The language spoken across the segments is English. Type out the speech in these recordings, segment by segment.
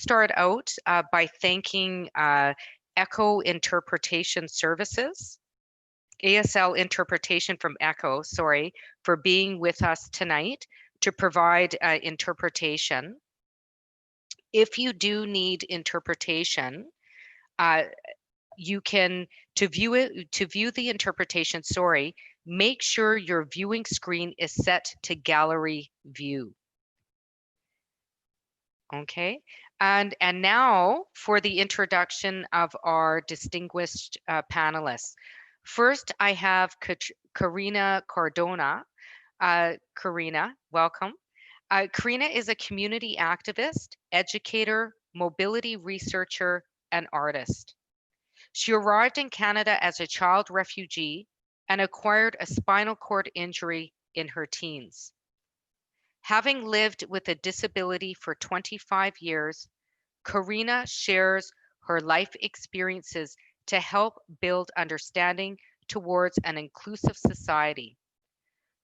start out by thanking Echo Interpretation Services, ASL Interpretation from Echo, sorry, for being with us tonight to provide interpretation. If you do need interpretation, uh, you can to view the interpretation, sorry, make sure your viewing screen is set to gallery view. Okay, and now for the introduction of our distinguished panelists. First, I have Karina Cordona. Karina, welcome. Karina is a community activist, educator, mobility researcher, and artist. She arrived in Canada as a child refugee and acquired a spinal cord injury in her teens. Having lived with a disability for 25 years, Karina shares her life experiences to help build understanding towards an inclusive society.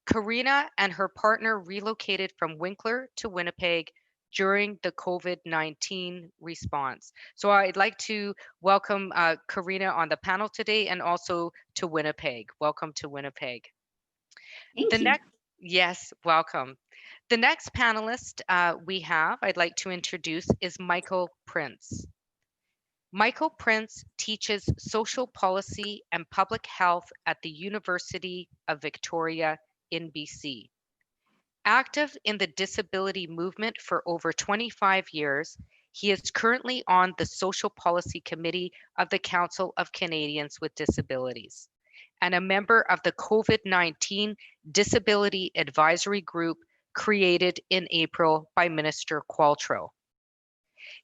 Karina and her partner relocated from Winkler to Winnipeg during the COVID-19 response. So I'd like to welcome Karina on the panel today and also to Winnipeg. Welcome to Winnipeg. The Thank you. next, yes, welcome. The next panelist I'd like to introduce is Michael Prince. Michael Prince teaches social policy and public health at the University of Victoria in BC. Active in the disability movement for over 25 years, he is currently on the Social Policy Committee of the Council of Canadians with Disabilities and a member of the COVID-19 Disability Advisory Group created in April by Minister Qualtrough.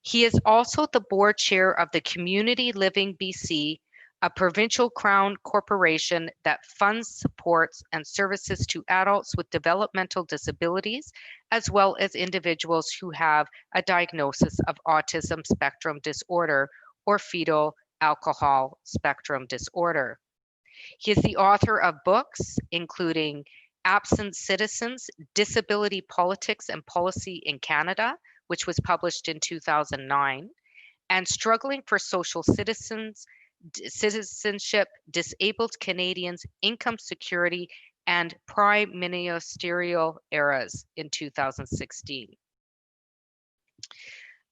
He is also the board chair of the Community Living BC, a provincial crown corporation that funds, supports, and services to adults with developmental disabilities, as well as individuals who have a diagnosis of autism spectrum disorder or fetal alcohol spectrum disorder. He is the author of books including Absent Citizens, Disability Politics and Policy in Canada, which was published in 2009, and Struggling for Social Citizenship, Disabled Canadians, Income Security, and Prime Ministerial Eras in 2016.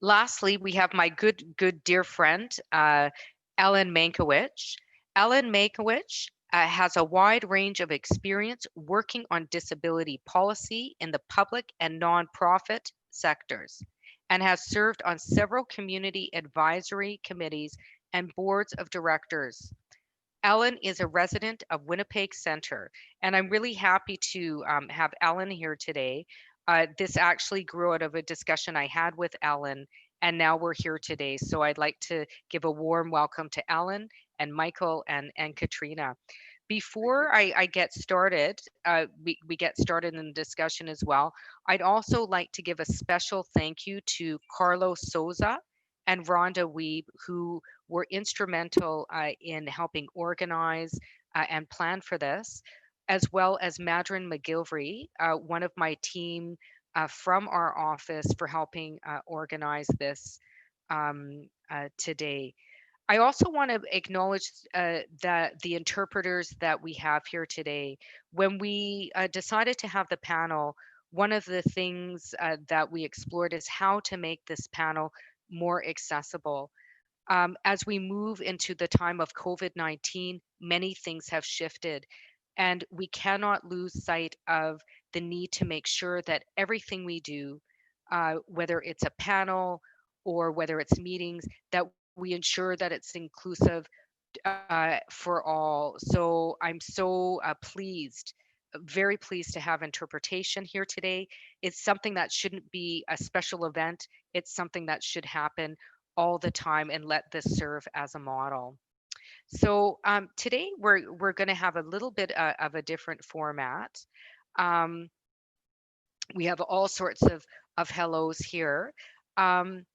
Lastly, we have my good dear friend, Ellen Makowicz. Ellen Makowicz has a wide range of experience working on disability policy in the public and nonprofit sectors and has served on several community advisory committees and boards of directors. Ellen is a resident of Winnipeg Centre, and I'm really happy to have Ellen here today. This actually grew out of a discussion I had with Ellen, and now we're here today. So I'd like to give a warm welcome to Ellen and Michael and Katrina. Before I get started, we get started in the discussion as well, I'd also like to give a special thank you to Carlos Souza and Rhonda Weeb, who were instrumental in helping organize and plan for this, as well as Madrin McGilvery, one of my team from our office for helping organize this today. I also want to acknowledge that the interpreters that we have here today. When we decided to have the panel, one of the things that we explored is how to make this panel more accessible. As we move into the time of COVID-19, many things have shifted, and we cannot lose sight of the need to make sure that everything we do, whether it's a panel or whether it's meetings, that we ensure that it's inclusive for all. So I'm so pleased, very pleased to have interpretation here today. It's something that shouldn't be a special event. It's something that should happen all the time, and let this serve as a model. So today we're going to have a little bit of a different format. Um, we have all sorts of hellos here. Um,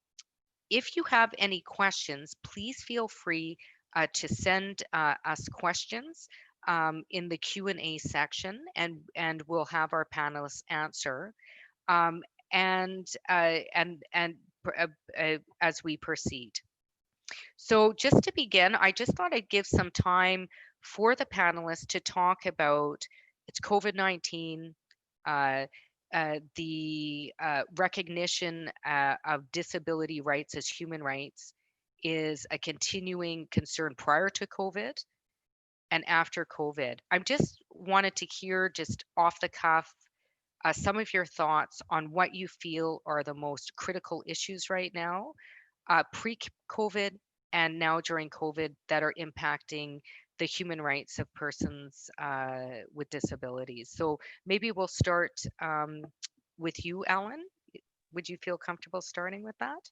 if you have any questions, please feel free to send us questions in the Q&A section, and we'll have our panelists answer. Um, and as we proceed. So just to begin, I just thought I'd give some time for the panelists to talk about it's COVID-19, uh, the recognition of disability rights as human rights is a continuing concern prior to COVID and after COVID. I just wanted to hear just off the cuff some of your thoughts on what you feel are the most critical issues right now, pre-COVID and now during COVID, that are impacting the human rights of persons with disabilities. So maybe we'll start with you, Alan. Would you feel comfortable starting with that?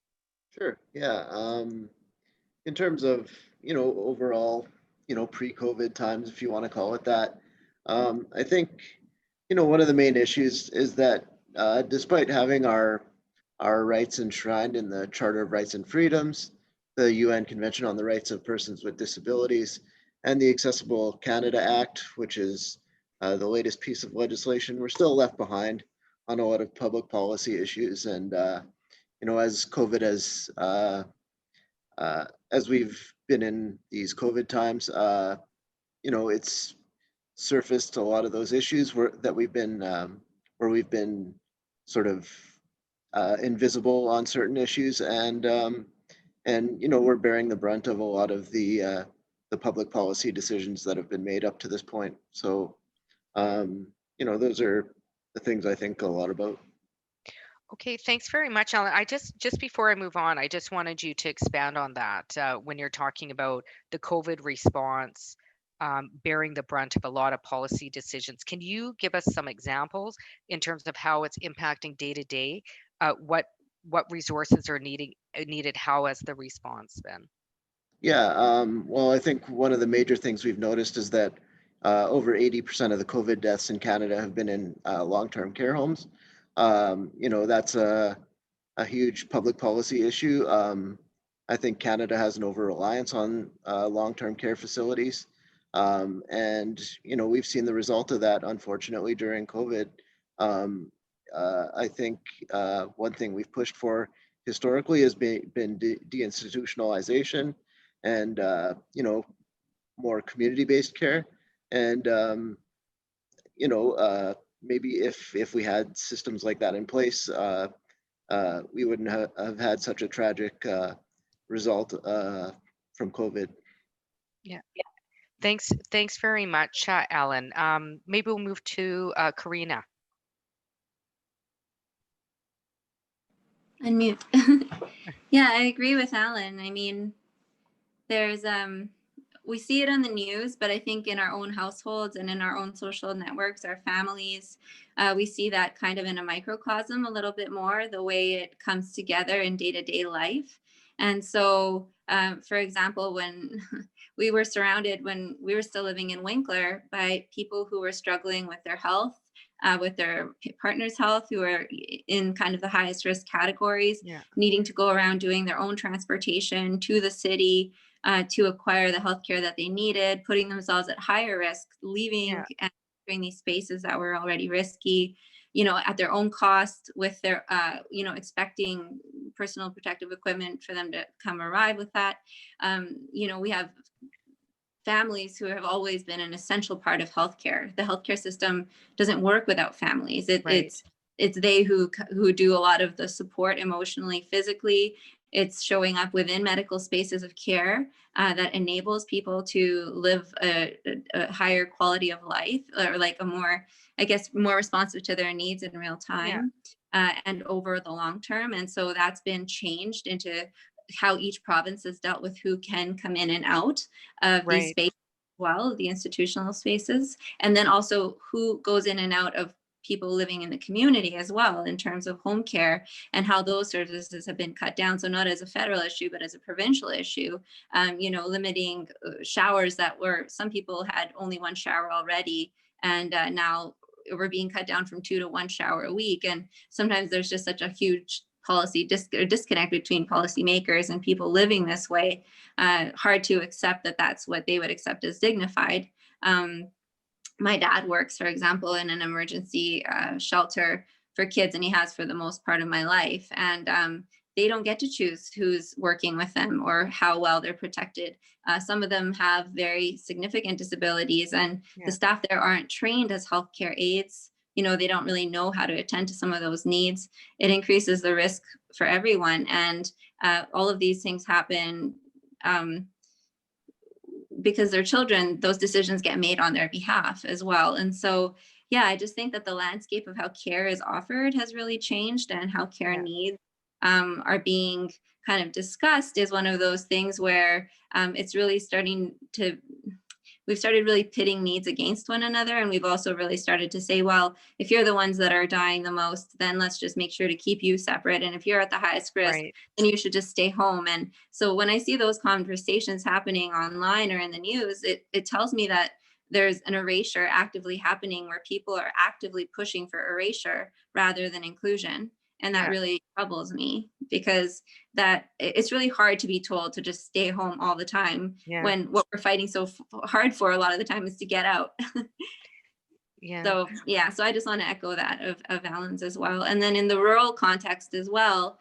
Sure. Yeah. In terms of, overall, pre-COVID times, if you want to call it that, I think, one of the main issues is that despite having our rights enshrined in the Charter of Rights and Freedoms, the UN Convention on the Rights of Persons with Disabilities, and the Accessible Canada Act, which is the latest piece of legislation, we're still left behind on a lot of public policy issues. And, as COVID as we've been in these COVID times, it's surfaced a lot of those issues that we've been where we've been sort of invisible on certain issues, and we're bearing the brunt of a lot of the public policy decisions that have been made up to this point. So those are the things I think a lot about. Okay, thanks very much, Alan. I just before I move on, I just wanted you to expand on that when you're talking about the COVID response bearing the brunt of a lot of policy decisions. Can you give us some examples in terms of how it's impacting day to day? What resources are needed? How has the response been? Yeah, well, I think one of the major things we've noticed is that over 80% of the COVID deaths in Canada have been in long-term care homes. That's a huge public policy issue. I think Canada has an over-reliance on long-term care facilities. And, we've seen the result of that, unfortunately, during COVID. I think one thing we've pushed for historically has been deinstitutionalization and, more community-based care. And, maybe if we had systems like that in place, we wouldn't have had such a tragic result from COVID. Yeah. Thanks very much, Alan. Maybe we'll move to Karina. Unmute. Yeah, I agree with Alan. I mean, there's we see it on the news, but I think in our own households and in our own social networks, our families, we see that kind of in a microcosm a little bit more, the way it comes together in day-to-day life. And so, for example, when we were surrounded, when we were still living in Winkler, by people who were struggling with their health, with their partner's health, who are in kind of the highest risk categories, needing to go around doing their own transportation to the city to acquire the healthcare that they needed, putting themselves at higher risk, leaving and entering these spaces that were already risky, at their own cost, with their, expecting personal protective equipment for them to come arrive with that. We have families who have always been an essential part of healthcare. The healthcare system doesn't work without families. It's they who do a lot of the support emotionally, physically. It's showing up within medical spaces of care that enables people to live a higher quality of life, or like a more, more responsive to their needs in real time and over the long term. And so that's been changed into how each province has dealt with who can come in and out of these spaces as well, the institutional spaces, and then also who goes in and out of people living in the community as well, in terms of home care, and how those services have been cut down. So not as a federal issue, but as a provincial issue, limiting showers that were, some people had only one shower already, and now we're being cut down from 2 to 1 shower a week. And sometimes there's just such a huge policy disconnect between policymakers and people living this way. Hard to accept that that's what they would accept as dignified. My dad works, for example, in an emergency shelter for kids, and he has for the most part of my life. And they don't get to choose who's working with them or how well they're protected. Some of them have very significant disabilities, and the staff there aren't trained as healthcare aides. They don't really know how to attend to some of those needs. It increases the risk for everyone. And all of these things happen because they're children. Those decisions get made on their behalf as well. And so, yeah, I just think that the landscape of how care is offered has really changed, and how care needs are being kind of discussed is one of those things where it's really we've started really pitting needs against one another. And we've also really started to say, well, if you're the ones that are dying the most, then let's just make sure to keep you separate. And if you're at the highest risk, then you should just stay home. And so when I see those conversations happening online or in the news, it tells me that there's an erasure actively happening, where people are actively pushing for erasure rather than inclusion. And that really troubles me, because that it's really hard to be told to just stay home all the time when what we're fighting so hard for a lot of the time is to get out. So I just want to echo that of Alan's as well. And then in the rural context as well,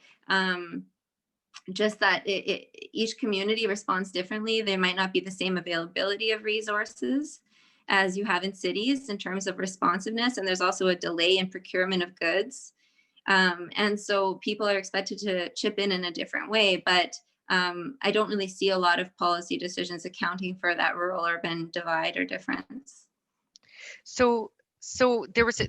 just that each community responds differently. There might not be the same availability of resources as you have in cities in terms of responsiveness. And there's also a delay in procurement of goods. And so people are expected to chip in a different way, but I don't really see a lot of policy decisions accounting for that rural-urban divide or difference. So there's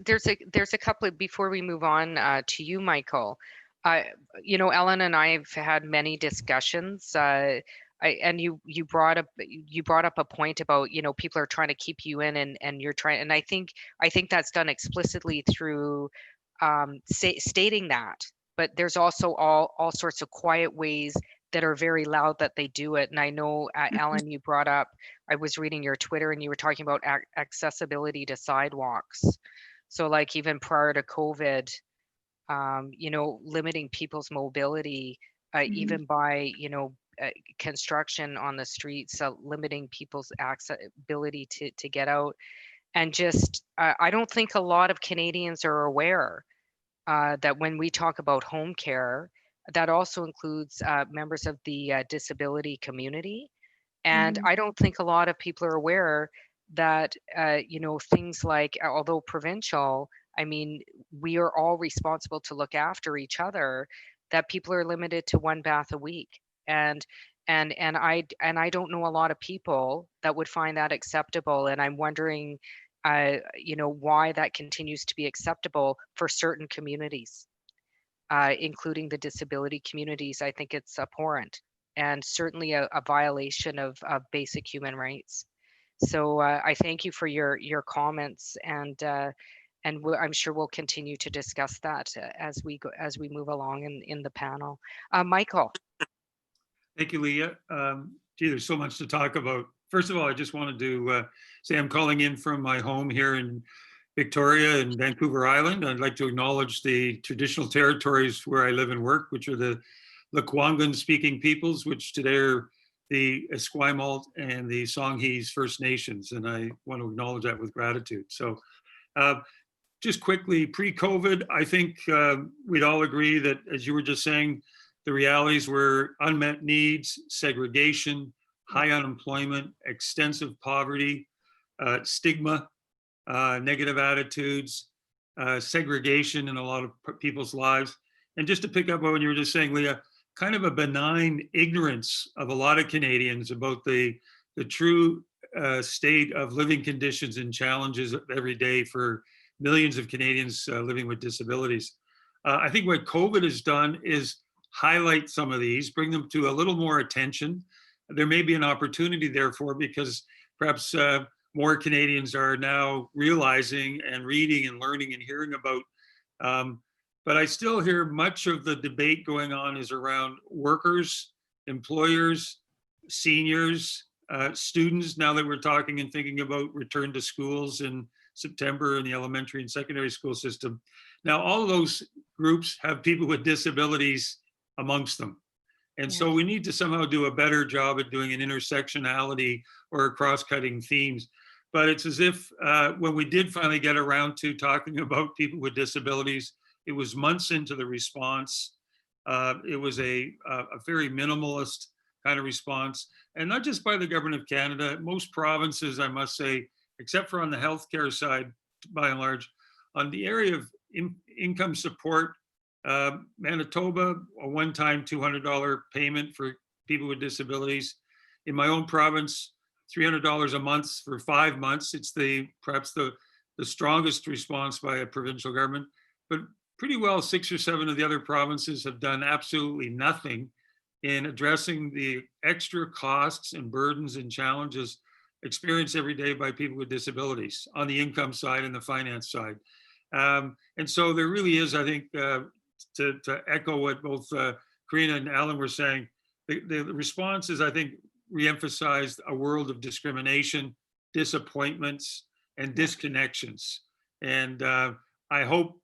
a couple of, before we move on to you, Michael. Ellen and I have had many discussions. And you brought up a point about people are trying to keep you in, and you're trying, and I think that's done explicitly through stating that, but there's also all sorts of quiet ways that are very loud that they do it. And I know, Ellen, you brought up, I was reading your Twitter, and you were talking about accessibility to sidewalks. So like even prior to COVID, limiting people's mobility, even by, construction on the streets, limiting people's ability to get out. And just, I don't think a lot of Canadians are aware that when we talk about home care, that also includes members of the disability community. And I don't think a lot of people are aware that, things like, although provincial, I mean, we are all responsible to look after each other, that people are limited to one bath a week. And I don't know a lot of people that would find that acceptable. And I'm wondering, why that continues to be acceptable for certain communities, including the disability communities. I think it's abhorrent, and certainly a violation of basic human rights. So I thank you for your comments, and I'm sure we'll continue to discuss that as we move along in the panel. Michael. Thank you, Leah. There's so much to talk about. First of all, I just wanted to say I'm calling in from my home here in Victoria and Vancouver Island. I'd like to acknowledge the traditional territories where I live and work, which are the Lekwungen speaking peoples, which today are the Esquimalt and the Songhees First Nations. And I want to acknowledge that with gratitude. So just quickly, pre-COVID, I think we'd all agree that, as you were just saying, the realities were unmet needs, segregation, high unemployment, extensive poverty, stigma, negative attitudes, segregation in a lot of people's lives. And just to pick up on what you were just saying, Leah, kind of a benign ignorance of a lot of Canadians about the true state of living conditions and challenges every day for millions of Canadians living with disabilities. I think what COVID has done is highlight some of these, bring them to a little more attention. There may be an opportunity, therefore, because perhaps more Canadians are now realizing and reading and learning and hearing about. But I still hear much of the debate going on is around workers, employers, seniors, students, now that we're talking and thinking about return to schools in September in the elementary and secondary school system. Now, all of those groups have people with disabilities amongst them. And so we need to somehow do a better job at doing an intersectionality or cross-cutting themes. But it's as if when we did finally get around to talking about people with disabilities, it was months into the response. It was a very minimalist kind of response, and not just by the government of Canada. Most provinces, I must say, except for on the healthcare side, by and large, on the area of income support, Manitoba, a one-time $200 payment for people with disabilities. In my own province, $300 a month for 5 months. It's perhaps the strongest response by a provincial government, but pretty well 6 or 7 of the other provinces have done absolutely nothing in addressing the extra costs and burdens and challenges experienced every day by people with disabilities on the income side and the finance side. And so there really is, I think, to echo what both Karina and Alan were saying, the response is, I think, reemphasized a world of discrimination, disappointments, and disconnections. And I hope,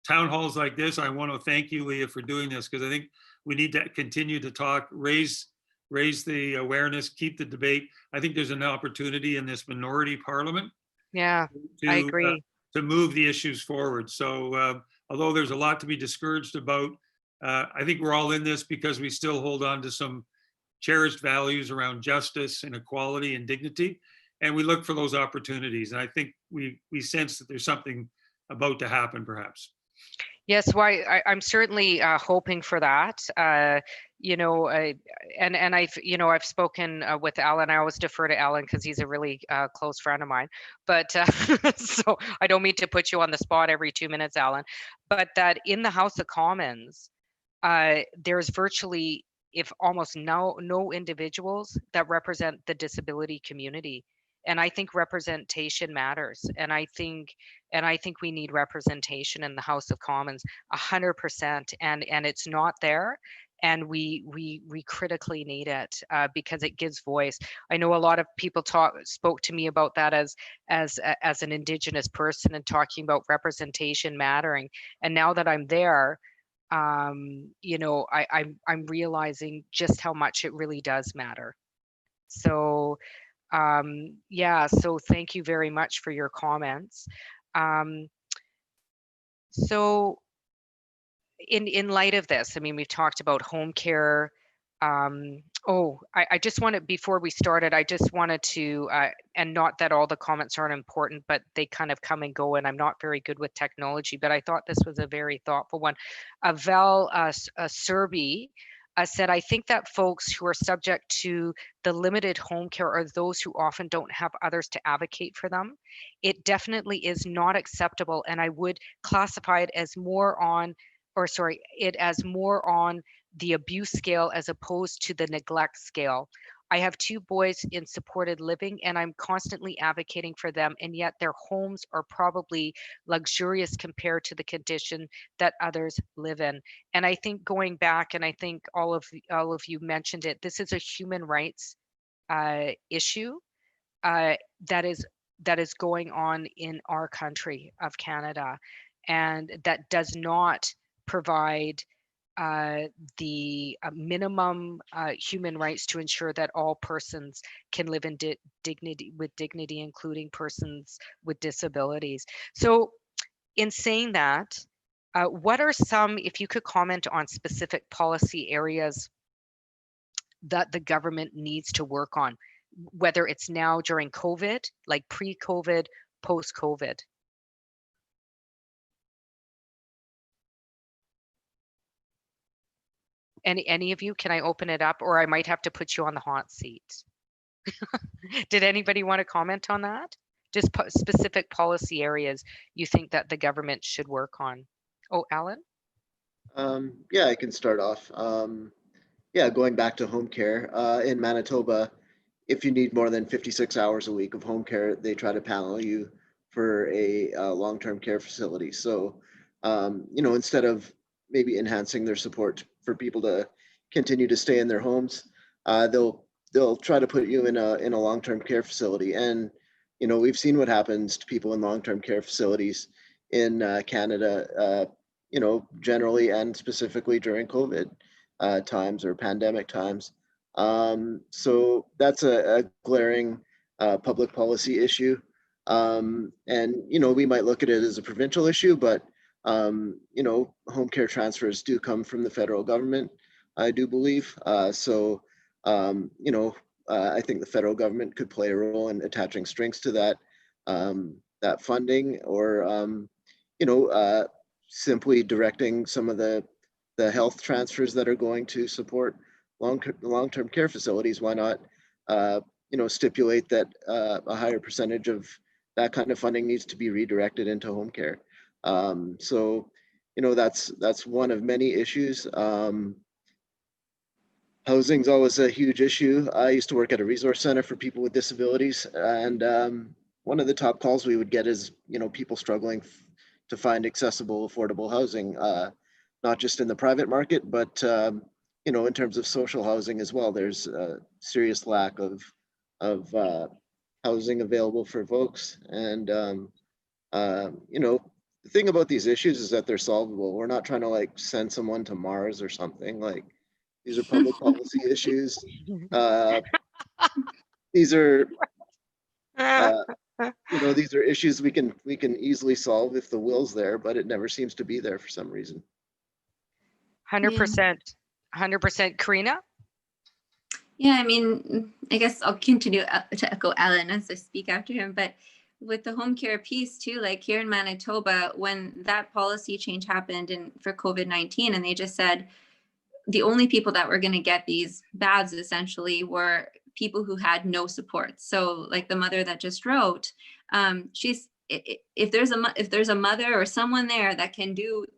town halls like this, I want to thank you, Leah, for doing this, because I think we need to continue to talk, raise the awareness, keep the debate. I think there's an opportunity in this minority parliament. Yeah, I agree. To move the issues forward. So although there's a lot to be discouraged about, I think we're all in this because we still hold on to some cherished values around justice and equality and dignity. And we look for those opportunities. And I think we sense that there's something about to happen, perhaps. Yes, I'm certainly hoping for that. And I've spoken with Alan. I always defer to Alan because he's a really close friend of mine. But so I don't mean to put you on the spot every 2 minutes, Alan. But that in the House of Commons, there's virtually, if almost no individuals that represent the disability community. And I think representation matters. And I think we need representation in the House of Commons 100%. And it's not there. And we critically need it because it gives voice. I know a lot of people spoke to me about that as an Indigenous person and talking about representation mattering. And now that I'm there, I'm realizing just how much it really does matter. So so thank you very much for your comments. So in light of this, I mean, we've talked about home care. I just wanted, before we started, I just wanted to, and not that all the comments aren't important, but they kind of come and go, and I'm not very good with technology, but I thought this was a very thoughtful one. Val Serbi said, I think that folks who are subject to the limited home care are those who often don't have others to advocate for them. It definitely is not acceptable, and I would classify it as more on the abuse scale as opposed to the neglect scale. I have 2 boys in supported living and I'm constantly advocating for them, and yet their homes are probably luxurious compared to the condition that others live in. And I think going back, and I think all of you mentioned it, this is a human rights issue that is going on in our country of Canada, and that does not provide the minimum human rights to ensure that all persons can live in dignity, including persons with disabilities. So in saying that, what are some, if you could comment on specific policy areas that the government needs to work on, whether it's now during COVID, like pre-COVID, post-COVID? Any of you, can I open it up, or I might have to put you on the hot seat? Did anybody want to comment on that? Just specific policy areas you think that the government should work on. Oh, Alan? Yeah, I can start off. Going back to home care, in Manitoba, if you need more than 56 hours a week of home care, they try to panel you for a long-term care facility. So, instead of maybe enhancing their support for people to continue to stay in their homes, they'll try to put you in a long-term care facility. And we've seen what happens to people in long-term care facilities in Canada, generally and specifically during COVID times or pandemic times. So that's a glaring public policy issue. And we might look at it as a provincial issue, but home care transfers do come from the federal government, I do believe. I think the federal government could play a role in attaching strings to that funding, or simply directing some of the health transfers that are going to support long-term care facilities. Why not, stipulate that a higher percentage of that kind of funding needs to be redirected into home care. That's one of many issues. Housing's always a huge issue. I used to work at a resource center for people with disabilities, and one of the top calls we would get is, people struggling to find accessible, affordable housing, not just in the private market, but in terms of social housing as well. There's a serious lack of housing available for folks, and the thing about these issues is that they're solvable. We're not trying to like send someone to Mars or something. Like, these are public policy issues. These are these are issues we can easily solve if the will's there, but it never seems to be there for some reason. 100%. 100%. Karina? Yeah, I mean, I guess I'll continue to echo Alan as I speak after him, but with the home care piece too, like here in Manitoba, when that policy change happened for COVID-19, and they just said the only people that were going to get these baths essentially were people who had no support. So like the mother that just wrote, if there's a mother or someone there that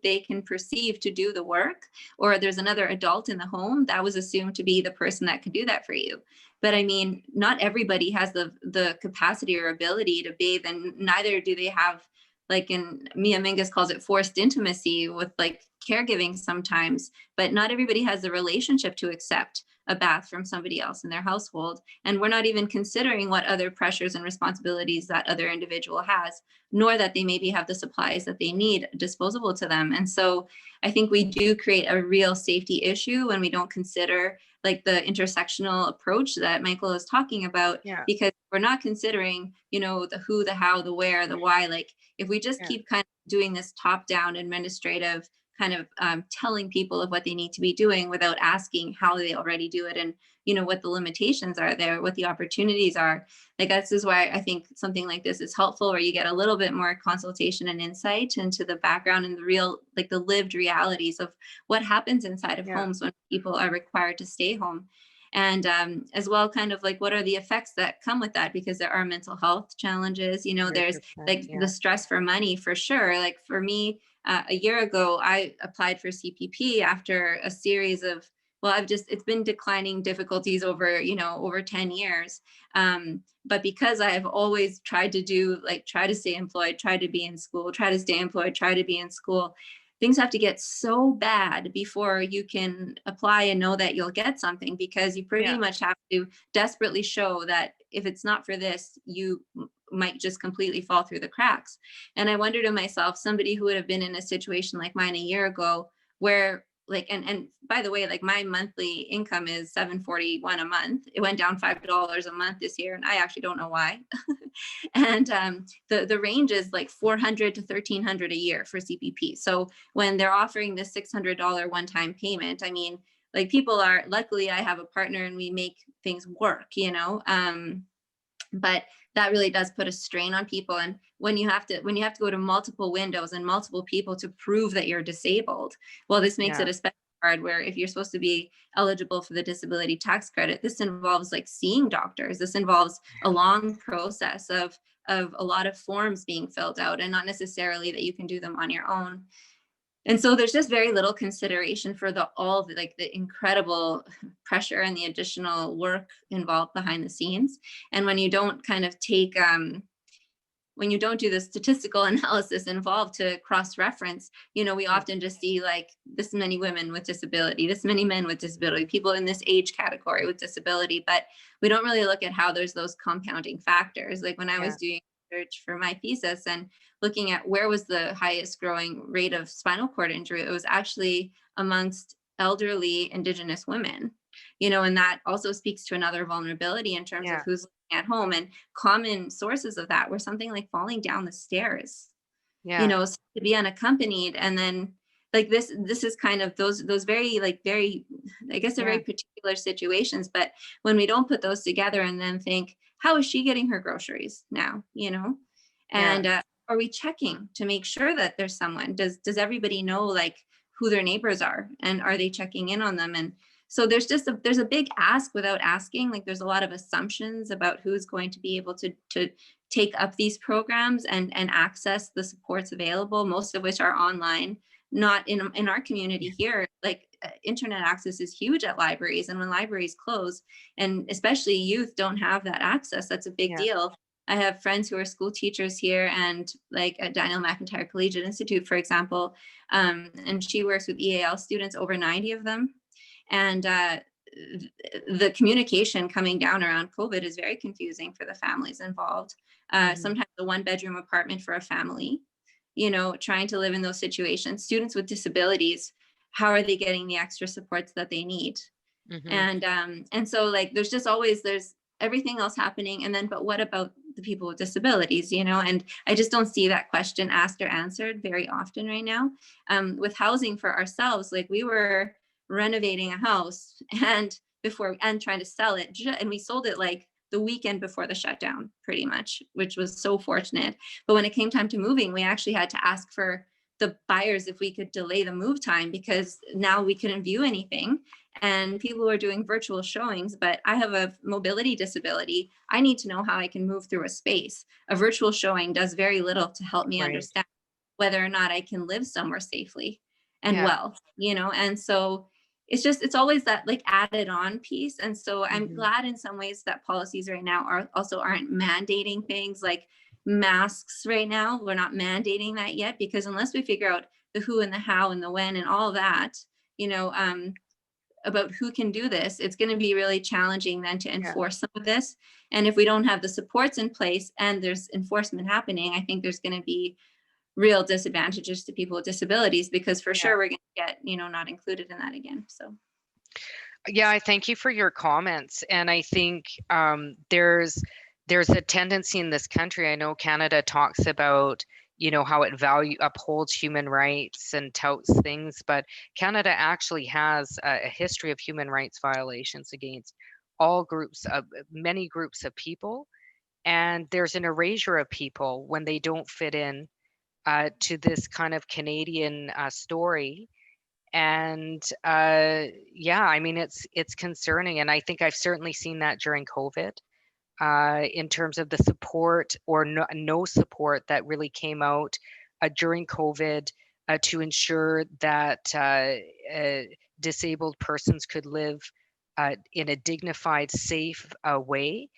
they can perceive to do the work, or there's another adult in the home, that was assumed to be the person that could do that for you. But I mean, not everybody has the capacity or ability to bathe, and neither do they have, like, in Mia Mingus calls it forced intimacy with like caregiving sometimes, but not everybody has the relationship to accept a bath from somebody else in their household. And we're not even considering what other pressures and responsibilities that other individual has, nor that they maybe have the supplies that they need disposable to them. And so I think we do create a real safety issue when we don't consider like the intersectional approach that Michael is talking about, because we're not considering, the who, the how, the where, the why. Like if we just keep kind of doing this top-down administrative kind of telling people of what they need to be doing without asking how they already do it, and what the limitations are there, what the opportunities are. Like this is why I think something like this is helpful, where you get a little bit more consultation and insight into the background and the real, like the lived realities of what happens inside of homes when people are required to stay home. And as well, kind of like what are the effects that come with that, because there are mental health challenges, there's like the stress for money for sure. Like for me, a year ago, I applied for CPP after a series of, it's been declining difficulties over 10 years. But because I have always tried to try to stay employed, try to be in school, try to stay employed, try to be in school, things have to get so bad before you can apply and know that you'll get something, because you pretty much have to desperately show that if it's not for this, you might just completely fall through the cracks. And I wonder to myself, somebody who would have been in a situation like mine a year ago, where like, and by the way, like my monthly income is $741 a month. It went down $5 a month this year, and I actually don't know why. And the range is like $400 to $1,300 a year for CPP. So when they're offering this $600 one-time payment, I mean, like people are, luckily I have a partner and we make things work, but that really does put a strain on people. And when you have to go to multiple windows and multiple people to prove that you're disabled, well, this makes it especially hard, where if you're supposed to be eligible for the disability tax credit, this involves like seeing doctors. This involves a long process of a lot of forms being filled out, and not necessarily that you can do them on your own. And so there's just very little consideration for the incredible pressure and the additional work involved behind the scenes. And when you don't kind of take, when you don't do the statistical analysis involved to cross-reference, we often just see like this many women with disability, this many men with disability, people in this age category with disability, but we don't really look at how there's those compounding factors. Like when I was doing research for my thesis and looking at where was the highest growing rate of spinal cord injury, it was actually amongst elderly Indigenous women, and that also speaks to another vulnerability in terms of who's living at home. And common sources of that were something like falling down the stairs. you Yeah. know, to be unaccompanied. And then like this is kind of those very like very, I guess they're Yeah. very particular situations, but when we don't put those together and then think, how is she getting her groceries now, you know? Yeah. And are we checking to make sure that there's someone? Does everybody know like who their neighbors are, and are they checking in on them? And so there's just there's a big ask without asking. Like there's a lot of assumptions about who's going to be able to take up these programs and access the supports available, most of which are online. Not in our community here, like internet access is huge at libraries, and when libraries close, and especially youth don't have that access, that's a big Yeah. deal. I have friends who are school teachers here, and like at Daniel McIntyre Collegiate Institute, for example, and she works with EAL students, over 90 of them. And the communication coming down around COVID is very confusing for the families involved. Sometimes a 1-bedroom apartment for a family, you know, trying to live in those situations. Students with disabilities, how are they getting the extra supports that they need? And so like there's just always, there's everything else happening, and then but what about the people with disabilities, you know? And I just don't see that question asked or answered very often right now. With housing for ourselves, like we were renovating a house and trying to sell it, and we sold it like the weekend before the shutdown, pretty much, which was so fortunate. But when it came time to moving, we actually had to ask for the buyers if we could delay the move time, because now we couldn't view anything, and people were doing virtual showings. But I have a mobility disability. I need to know how I can move through a space. A virtual showing does very little to help me Right. understand whether or not I can live somewhere safely and Yeah. well, you know? And so it's always that like added on piece. And so I'm glad in some ways that policies right now aren't mandating things like masks right now. We're not mandating that yet, because unless we figure out the who and the how and the when and all that, you know, about who can do this, it's going to be really challenging then to enforce some of this. And if we don't have the supports in place and there's enforcement happening, I think there's going to be real disadvantages to people with disabilities, because for sure we're going to get, you know, not included in that again. So Yeah, I thank you for your comments. And I think there's a tendency in this country. I know Canada talks about, you know, how it upholds human rights and touts things, but Canada actually has a history of human rights violations against all groups of many groups of people. And there's an erasure of people when they don't fit in to this kind of Canadian story. And yeah, I mean, it's concerning, and I think I've certainly seen that during COVID, in terms of the support or no support that really came out during COVID to ensure that disabled persons could live in a dignified, safe way.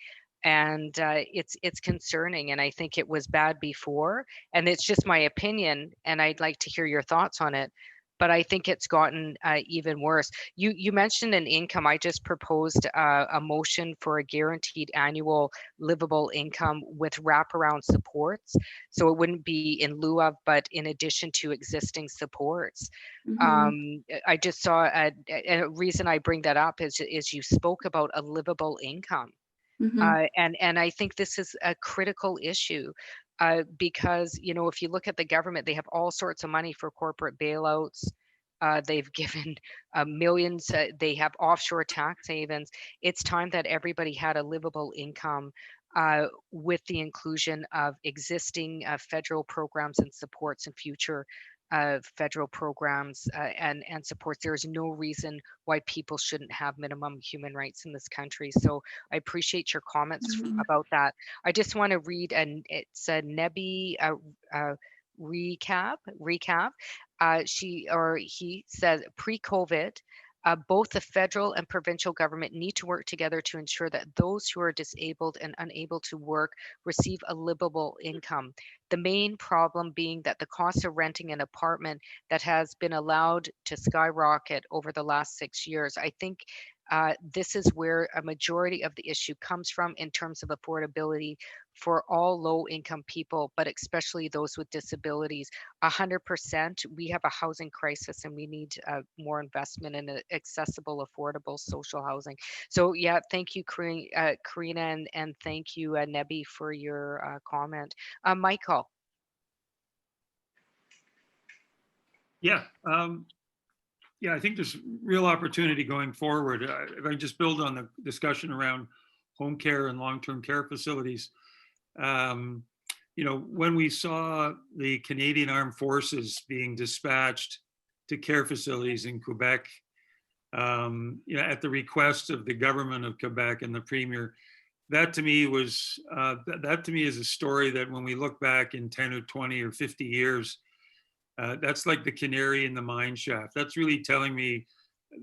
And it's concerning, and I think it was bad before, and it's just my opinion, and I'd like to hear your thoughts on it. But I think it's gotten even worse. You mentioned an income. I just proposed a motion for a guaranteed annual livable income with wraparound supports. So it wouldn't be in lieu of, but in addition to existing supports. I just saw a reason I bring that up is you spoke about a livable income. And I think this is a critical issue because, you know, if you look at the government, they have all sorts of money for corporate bailouts. They've given millions. They have offshore tax havens. It's time that everybody had a livable income with the inclusion of existing federal programs and supports and future federal programs and supports. There is no reason why people shouldn't have minimum human rights in this country. So I appreciate your comments about that. I just want to read, and it's a Nebi recap. She or he says, pre-COVID, both the federal and provincial government need to work together to ensure that those who are disabled and unable to work receive a livable income. The main problem being that the cost of renting an apartment that has been allowed to skyrocket over the last 6 years. I think this is where a majority of the issue comes from in terms of affordability for all low income people, but especially those with disabilities. 100%, we have a housing crisis and we need more investment in accessible, affordable social housing. So yeah, thank you, Karina, and thank you, Nebi, for your comment. Michael. Yeah. Yeah, I think there's real opportunity going forward. If I just build on the discussion around home care and long-term care facilities, um, when we saw the Canadian Armed Forces being dispatched to care facilities in Quebec, at the request of the government of Quebec and the premier, that to me was that to me is a story that when we look back in 10 or 20 or 50 years, that's like the canary in the mine shaft. That's really telling me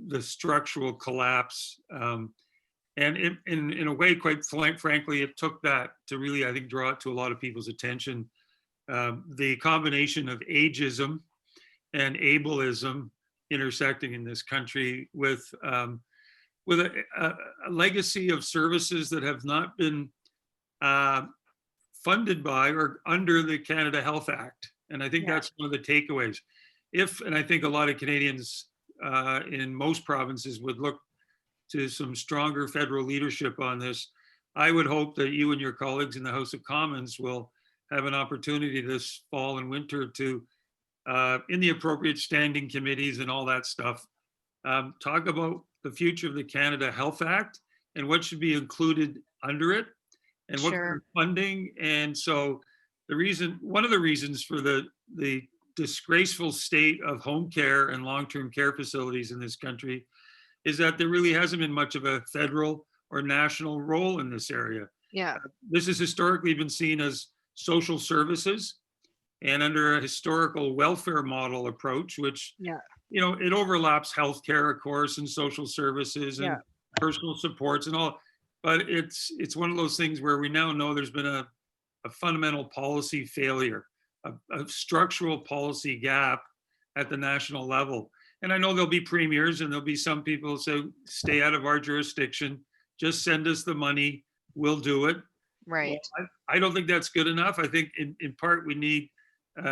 the structural collapse. And in a way, quite frankly, it took that to really, I think, draw it to a lot of people's attention. The combination of ageism and ableism intersecting in this country with a legacy of services that have not been funded by or under the Canada Health Act. And I think that's one of the takeaways. And I think a lot of Canadians in most provinces would look to some stronger federal leadership on this. I would hope that you and your colleagues in the House of Commons will have an opportunity this fall and winter to, in the appropriate standing committees and all that stuff, talk about the future of the Canada Health Act and what should be included under it and what kind of funding. And so one of the reasons for the disgraceful state of home care and long-term care facilities in this country is that there really hasn't been much of a federal or national role in this area. Yeah. This has historically been seen as social services and under a historical welfare model approach, which, it overlaps healthcare, of course, and social services and personal supports and all. But it's one of those things where we now know there's been a fundamental policy failure, a structural policy gap at the national level. And I know there'll be premiers and there'll be some people who say, stay out of our jurisdiction, just send us the money, we'll do it. Right. Well, I don't think that's good enough. I think in part we need,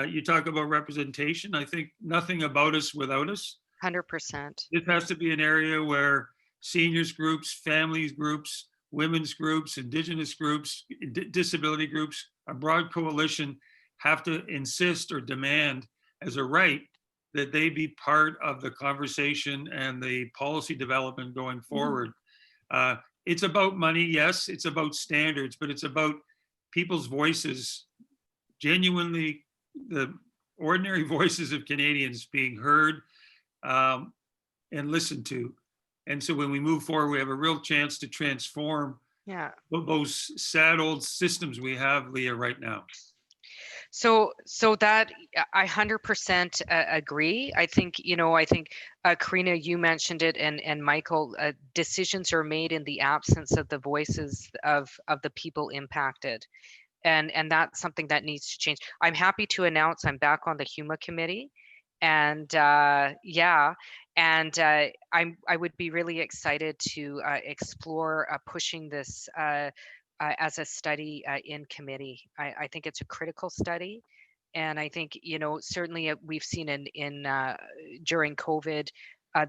you talk about representation. I think nothing about us without us. 100%. This has to be an area where seniors groups, families groups, women's groups, Indigenous groups, disability groups, a broad coalition have to insist or demand as a right that they be part of the conversation and the policy development going forward. It's about money, yes, it's about standards, but it's about people's voices, genuinely the ordinary voices of Canadians being heard and listened to. And so when we move forward, we have a real chance to transform those sad old systems we have, Leah, right now. So that I 100% agree. I think, Karina, you mentioned it, and Michael, decisions are made in the absence of the voices of the people impacted. And that's something that needs to change. I'm happy to announce I'm back on the HUMA committee. And I would be really excited to explore pushing this as a study in committee. I think it's a critical study. And I think, certainly we've seen in during COVID,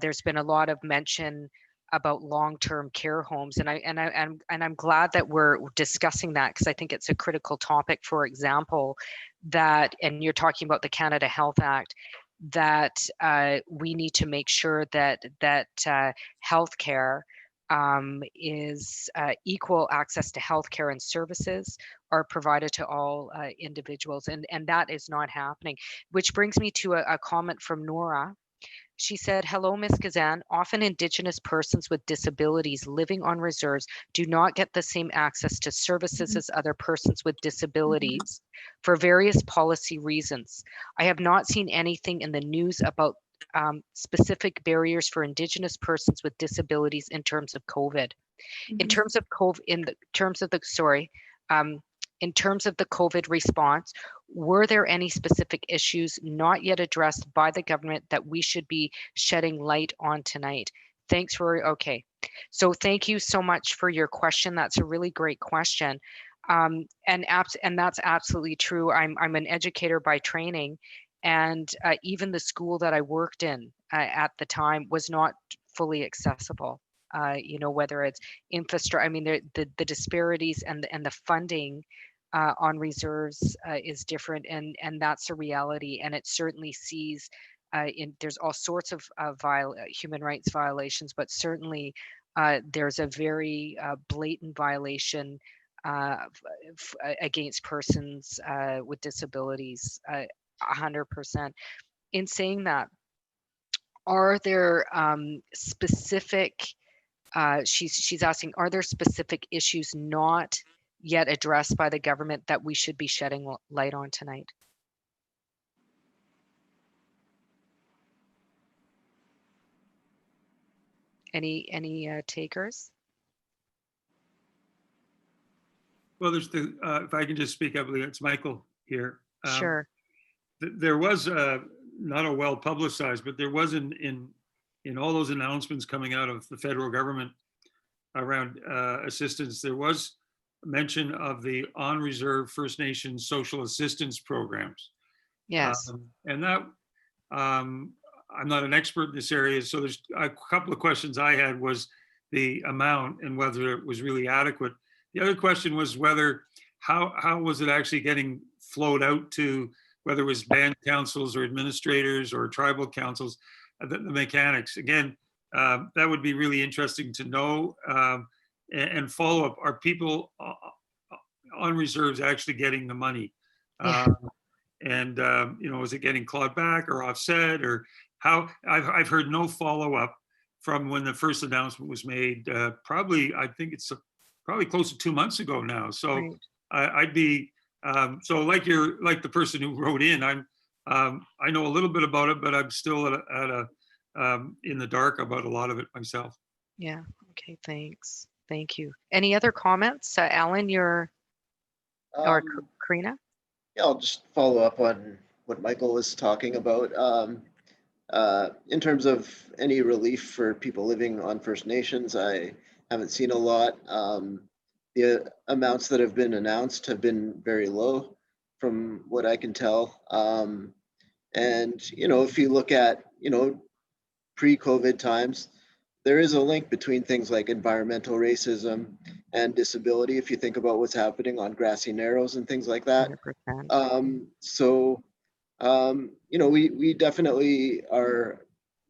there's been a lot of mention about long-term care homes. And I'm glad that we're discussing that, because I think it's a critical topic. For example, and you're talking about the Canada Health Act, that we need to make sure that healthcare is equal access to healthcare and services are provided to all individuals, and that is not happening. Which brings me to a comment from Nora. She said, "Hello, Ms. Kazan. Often Indigenous persons with disabilities living on reserves do not get the same access to services as other persons with disabilities for various policy reasons. I have not seen anything in the news about specific barriers for Indigenous persons with disabilities in terms of COVID. In terms of in terms of the COVID response, were there any specific issues not yet addressed by the government that we should be shedding light on tonight? Thanks for, okay. So thank you so much for your question. That's a really great question. And that's absolutely true. I'm an educator by training, and even the school that I worked in at the time was not fully accessible. Whether it's infrastructure, I mean, the disparities and the funding on reserves is different, and that's a reality. And it certainly sees there's all sorts of human rights violations, but certainly there's a very blatant violation against persons with disabilities, 100%. In saying that, are there specific, she's asking, are there specific issues not yet addressed by the government that we should be shedding light on tonight? Any takers? Well, there's the, if I can just speak up, it's Michael here. Sure. There was not a well publicized, but there was in all those announcements coming out of the federal government around assistance, there was mention of the on-reserve First Nations social assistance programs. Yes. And that, I'm not an expert in this area, so there's a couple of questions I had was the amount and whether it was really adequate. The other question was whether, how was it actually getting flowed out to, whether it was band councils or administrators or tribal councils, the mechanics. Again, that would be really interesting to know, and follow up. Are people on reserves actually getting the money? Yeah. And you know, is it getting clawed back or offset, or how? I've heard no follow up from when the first announcement was made. Probably, I think it's probably close to 2 months ago now. So Right. I'd be so like the person who wrote in. I know a little bit about it, but I'm still in the dark about a lot of it myself. Yeah. Okay. Thanks. Thank you. Any other comments, Alan? Or Karina? Yeah, I'll just follow up on what Michael was talking about. In terms of any relief for people living on First Nations, I haven't seen a lot. The amounts that have been announced have been very low from what I can tell. And, you know, if you look at, you know, pre-COVID times, there is a link between things like environmental racism and disability, if you think about what's happening on Grassy Narrows and things like that. 100%. You know, we definitely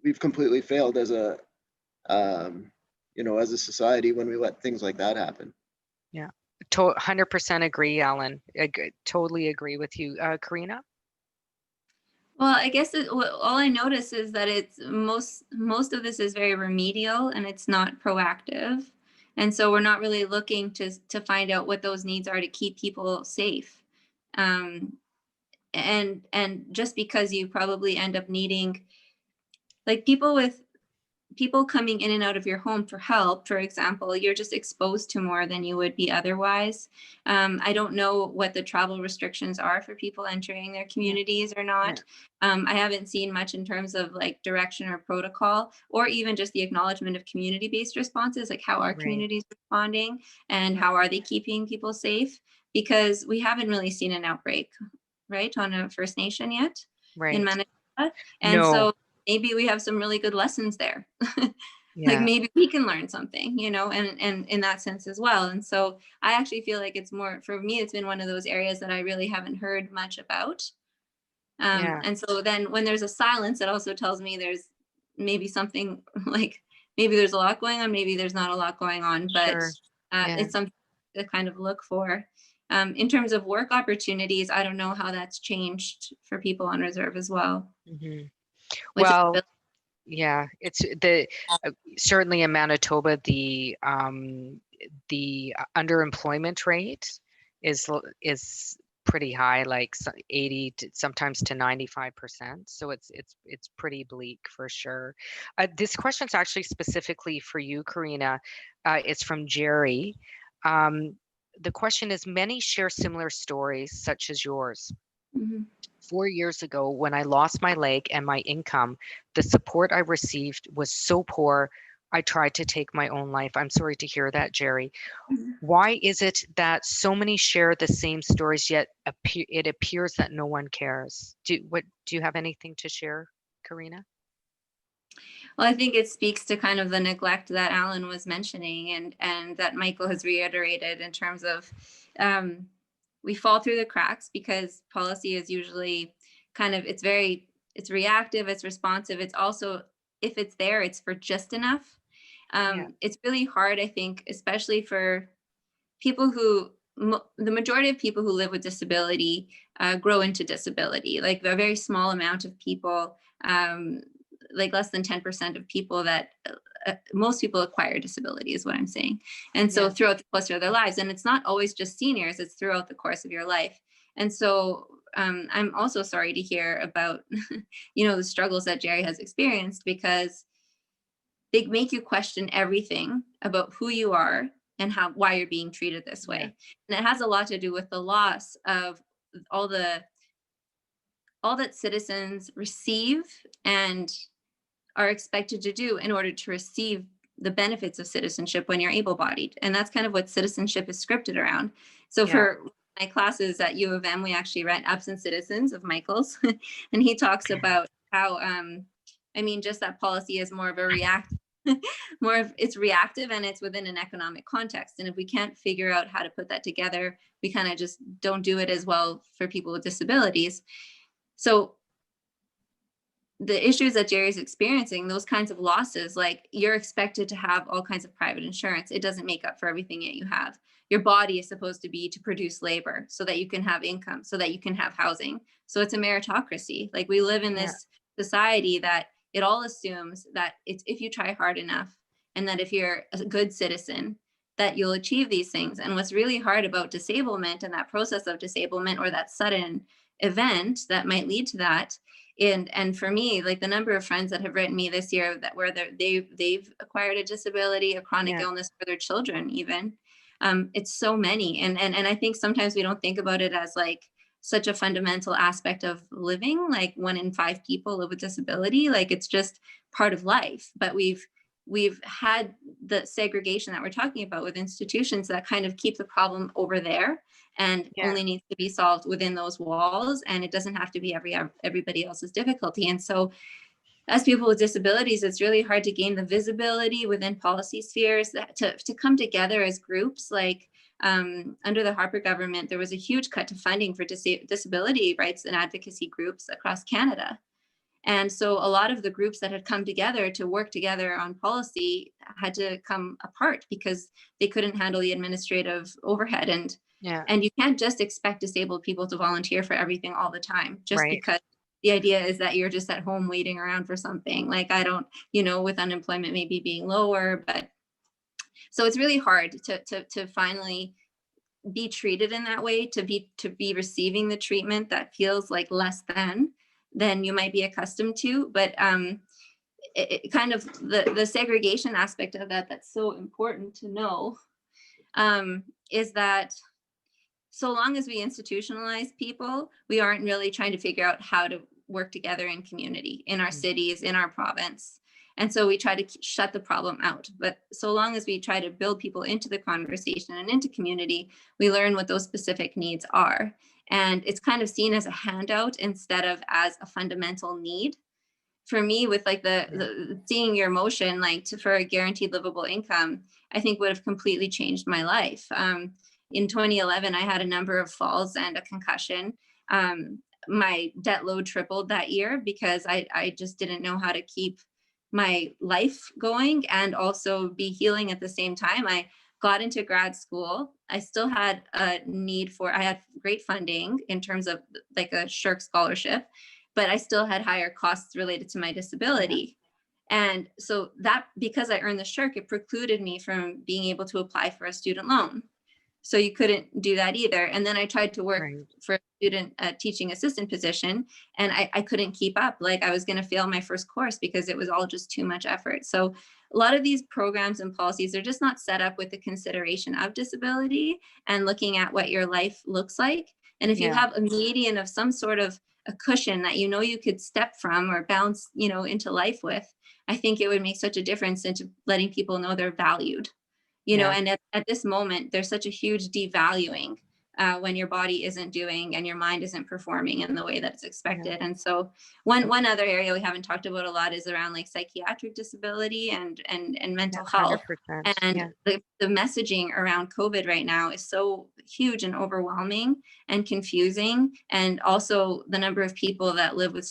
we've completely failed as a, you know, as a society when we let things like that happen. Yeah, 100% agree, Alan. Totally agree with you. Karina? Well, I guess all I notice is that it's most of this is very remedial and it's not proactive. And so we're not really looking to find out what those needs are to keep people safe. And just because you probably end up needing, like, people coming in and out of your home for help, for example, you're just exposed to more than you would be otherwise. I don't know what the travel restrictions are for people entering their communities or not. I haven't seen much in terms of like direction or protocol, or even just the acknowledgement of community-based responses, like how are communities responding and how are they keeping people safe? Because we haven't really seen an outbreak, right, on a First Nation yet in Manitoba. And so maybe we have some really good lessons there. Like maybe we can learn something, you know, and in that sense as well. And so I actually feel like it's more, for me, it's been one of those areas that I really haven't heard much about. And so then when there's a silence, it also tells me there's maybe something, like maybe there's a lot going on, maybe there's not a lot going on, but it's something to kind of look for. In terms of work opportunities, I don't know how that's changed for people on reserve as well. Mm-hmm. Well, yeah, it's certainly in Manitoba, the underemployment rate is pretty high, like 80 to sometimes to 95%. So it's pretty bleak for sure. This question is actually specifically for you, Karina. It's from Jerry. The question is, many share similar stories such as yours. Mm-hmm. 4 years ago, when I lost my leg and my income, the support I received was so poor, I tried to take my own life. I'm sorry to hear that, Jerry. Mm-hmm. Why is it that so many share the same stories, yet it appears that no one cares? Do you have anything to share, Karina? Well, I think it speaks to kind of the neglect that Alan was mentioning and that Michael has reiterated in terms of we fall through the cracks because policy is usually kind of, it's very it's reactive, it's responsive. It's also, if it's there, it's for just enough. It's really hard, I think, especially for people who, the majority of people who live with disability grow into disability. Like a very small amount of people, like less than 10% of people that most people acquire disability is what I'm saying. And so throughout the course of their lives, and it's not always just seniors, it's throughout the course of your life. And so I'm also sorry to hear about, the struggles that Jerry has experienced, because they make you question everything about who you are and why you're being treated this way. And it has a lot to do with the loss of all that citizens receive and are expected to do in order to receive the benefits of citizenship when you're able-bodied. And that's kind of what citizenship is scripted around. So for my classes at U of M, we actually rent Absent Citizens of Michael's. And he talks about how, just that policy is more of a it's reactive, and it's within an economic context. And if we can't figure out how to put that together, we kind of just don't do it as well for people with disabilities. So the issues that Jerry's experiencing, those kinds of losses, like you're expected to have all kinds of private insurance. It doesn't make up for everything that you have. Your body is supposed to be to produce labor so that you can have income, so that you can have housing. So it's a meritocracy. Like we live in this society that it all assumes that it's if you try hard enough, and that if you're a good citizen, that you'll achieve these things. And what's really hard about disablement and that process of disablement, or that sudden event that might lead to that, and for me, like the number of friends that have written me this year that where they've acquired a disability, a chronic illness for their children, even, it's so many. And I think sometimes we don't think about it as like such a fundamental aspect of living. Like 1 in 5 people live with disability. Like it's just part of life. But we've had the segregation that we're talking about with institutions that kind of keep the problem over there, and only needs to be solved within those walls. And it doesn't have to be everybody else's difficulty. And so as people with disabilities, it's really hard to gain the visibility within policy spheres to come together as groups. Like under the Harper government, there was a huge cut to funding for disability rights and advocacy groups across Canada. And so a lot of the groups that had come together to work together on policy had to come apart because they couldn't handle the administrative overhead. And you can't just expect disabled people to volunteer for everything all the time, just because the idea is that you're just at home waiting around for something. Like I don't, with unemployment maybe being lower, but so it's really hard to finally be treated in that way, to be receiving the treatment that feels like less than you might be accustomed to. But it kind of the segregation aspect of that's so important to know, is that so long as we institutionalize people, we aren't really trying to figure out how to work together in community, in our cities, in our province. And so we try to shut the problem out. But so long as we try to build people into the conversation and into community, we learn what those specific needs are. And it's kind of seen as a handout instead of as a fundamental need. For me, with like the seeing your motion, like for a guaranteed livable income, I think would have completely changed my life. In 2011, I had a number of falls and a concussion. My debt load tripled that year because I just didn't know how to keep my life going and also be healing at the same time. I got into grad school. I still had a need I had great funding in terms of like a SSHRC scholarship, but I still had higher costs related to my disability. And so that, because I earned the SSHRC, it precluded me from being able to apply for a student loan. So you couldn't do that either. And then I tried to work for a student teaching assistant position, and I couldn't keep up. Like I was going to fail my first course because it was all just too much effort. So a lot of these programs and policies are just not set up with the consideration of disability and looking at what your life looks like. And if you have a median of some sort of a cushion that you could step from or bounce into life with, I think it would make such a difference into letting people know they're valued. And at this moment, there's such a huge devaluing when your body isn't doing and your mind isn't performing in the way that it's expected. And so one other area we haven't talked about a lot is around like psychiatric disability and mental health. And the messaging around COVID right now is so huge and overwhelming and confusing. And also the number of people that live with